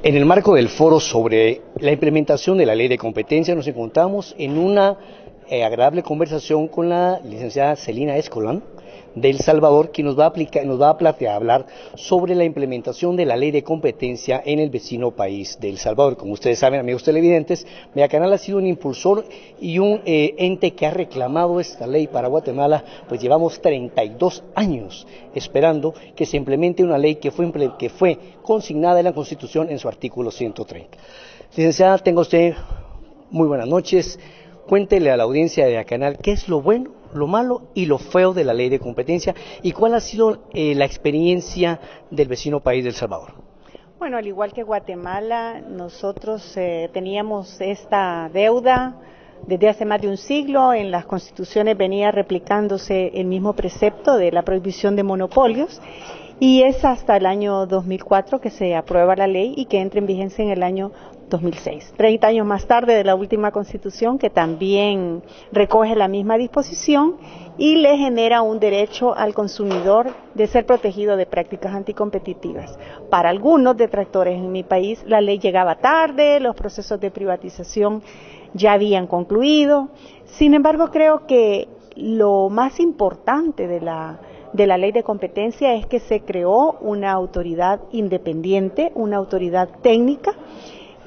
En el marco del foro sobre la implementación de la ley de competencia nos encontramos en una agradable conversación con la licenciada Celina Escolán de El Salvador, que nos va a hablar sobre la implementación de la ley de competencia en el vecino país de El Salvador. Como ustedes saben, amigos televidentes, Mediacanal ha sido un impulsor y un ente que ha reclamado esta ley para Guatemala, pues llevamos 32 años esperando que se implemente una ley que fue consignada en la Constitución en su artículo 130. Licenciada, tenga usted muy buenas noches. Cuéntele a la audiencia de Mediacanal qué es lo bueno, lo malo y lo feo de la ley de competencia y cuál ha sido la experiencia del vecino país de El Salvador. Bueno, al igual que Guatemala, nosotros teníamos esta deuda desde hace más de un siglo. En las constituciones venía replicándose el mismo precepto de la prohibición de monopolios, y es hasta el año 2004 que se aprueba la ley y que entra en vigencia en el año 2006, 30 años más tarde de la última constitución, que también recoge la misma disposición y le genera un derecho al consumidor de ser protegido de prácticas anticompetitivas. Para algunos detractores en mi país, la ley llegaba tarde, los procesos de privatización ya habían concluido. Sin embargo, creo que lo más importante de la ley de competencia es que se creó una autoridad independiente, una autoridad técnica,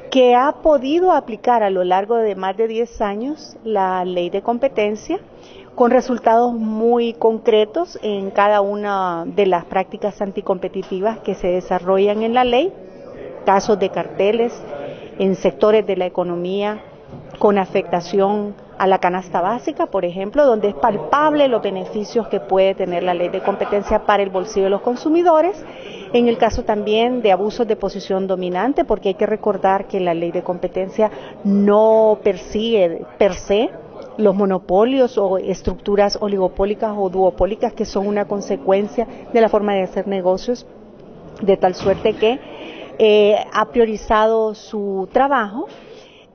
que ha podido aplicar a lo largo de más de 10 años la ley de competencia con resultados muy concretos en cada una de las prácticas anticompetitivas que se desarrollan en la ley, casos de carteles en sectores de la economía con afectación a la canasta básica, por ejemplo, donde es palpable los beneficios que puede tener la ley de competencia para el bolsillo de los consumidores. En el caso también de abusos de posición dominante, porque hay que recordar que la ley de competencia no persigue per se los monopolios o estructuras oligopólicas o duopólicas, que son una consecuencia de la forma de hacer negocios, de tal suerte que ha priorizado su trabajo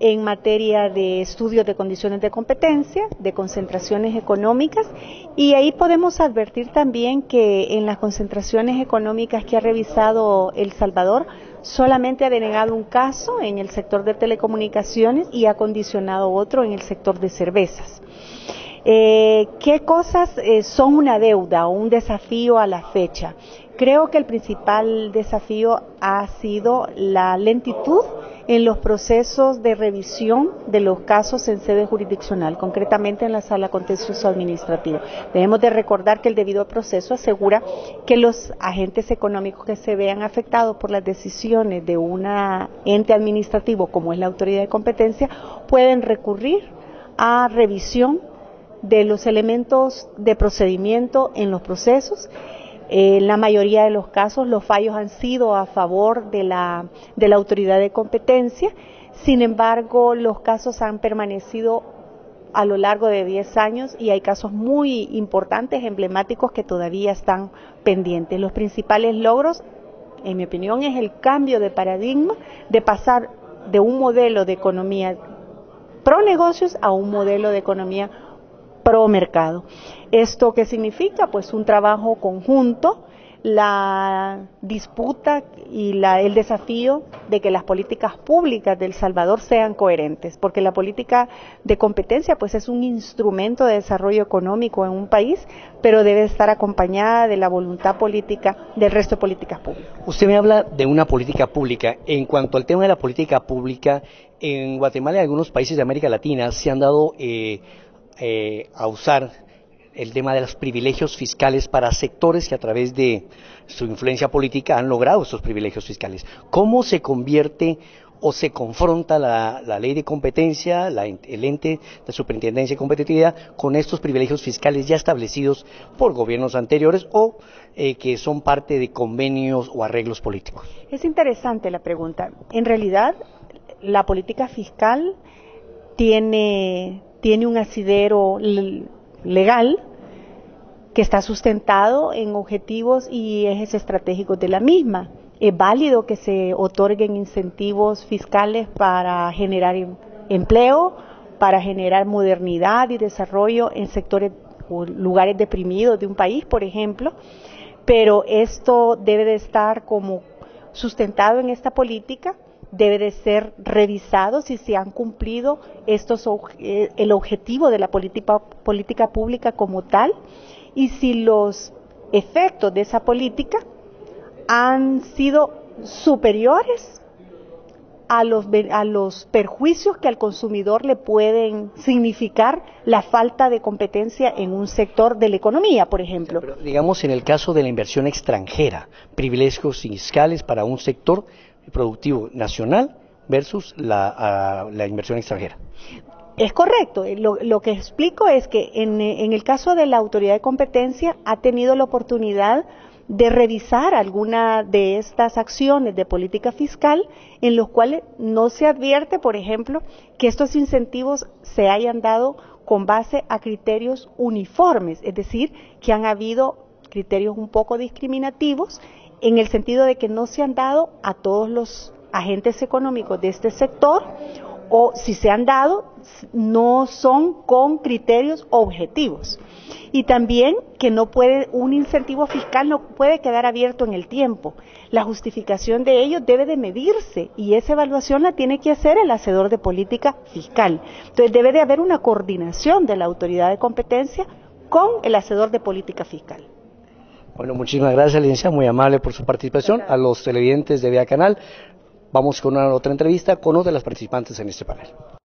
en materia de estudios de condiciones de competencia, de concentraciones económicas, y ahí podemos advertir también que en las concentraciones económicas que ha revisado El Salvador, solamente ha denegado un caso en el sector de telecomunicaciones y ha condicionado otro en el sector de cervezas. ¿Qué cosas son una deuda o un desafío a la fecha? Creo que el principal desafío ha sido la lentitud en los procesos de revisión de los casos en sede jurisdiccional, concretamente en la sala contencioso administrativa. Debemos de recordar que el debido proceso asegura que los agentes económicos que se vean afectados por las decisiones de un ente administrativo como es la autoridad de competencia pueden recurrir a revisión de los elementos de procedimiento en los procesos. En la mayoría de los casos los fallos han sido a favor de la autoridad de competencia. Sin embargo, los casos han permanecido a lo largo de 10 años y hay casos muy importantes, emblemáticos, que todavía están pendientes. Los principales logros, en mi opinión, es el cambio de paradigma, de pasar de un modelo de economía pro negocios a un modelo de economía pro mercado. ¿Esto qué significa? Pues un trabajo conjunto, la disputa y el desafío de que las políticas públicas de El Salvador sean coherentes, porque la política de competencia pues es un instrumento de desarrollo económico en un país, pero debe estar acompañada de la voluntad política del resto de políticas públicas. Usted me habla de una política pública. En cuanto al tema de la política pública, en Guatemala y algunos países de América Latina se han dado a usar el tema de los privilegios fiscales para sectores que a través de su influencia política han logrado estos privilegios fiscales. ¿Cómo se convierte o se confronta la ley de competencia, el ente de superintendencia de competitividad, con estos privilegios fiscales ya establecidos por gobiernos anteriores o que son parte de convenios o arreglos políticos? Es interesante la pregunta. En realidad, la política fiscal tiene un asidero legal que está sustentado en objetivos y ejes estratégicos de la misma. Es válido que se otorguen incentivos fiscales para generar empleo, para generar modernidad y desarrollo en sectores o lugares deprimidos de un país, por ejemplo, pero esto debe de estar como sustentado en esta política debe de ser revisado si se han cumplido el objetivo de la política pública como tal y si los efectos de esa política han sido superiores a los perjuicios que al consumidor le pueden significar la falta de competencia en un sector de la economía, por ejemplo. Pero, digamos, en el caso de la inversión extranjera, privilegios fiscales para un sector productivo nacional versus la inversión extranjera. Es correcto. Lo que explico es que en el caso de la Autoridad de Competencia ha tenido la oportunidad de revisar alguna de estas acciones de política fiscal en los cuales no se advierte, por ejemplo, que estos incentivos se hayan dado con base a criterios uniformes, es decir, que han habido criterios un poco discriminativos en el sentido de que no se han dado a todos los agentes económicos de este sector, o si se han dado, no son con criterios objetivos. Y también que un incentivo fiscal no puede quedar abierto en el tiempo. La justificación de ello debe de medirse y esa evaluación la tiene que hacer el hacedor de política fiscal. Entonces debe de haber una coordinación de la Autoridad de Competencia con el hacedor de política fiscal. Bueno, muchísimas gracias, licenciada, muy amable por su participación. A los televidentes de Vía Canal, vamos con una otra entrevista con otra de las participantes en este panel.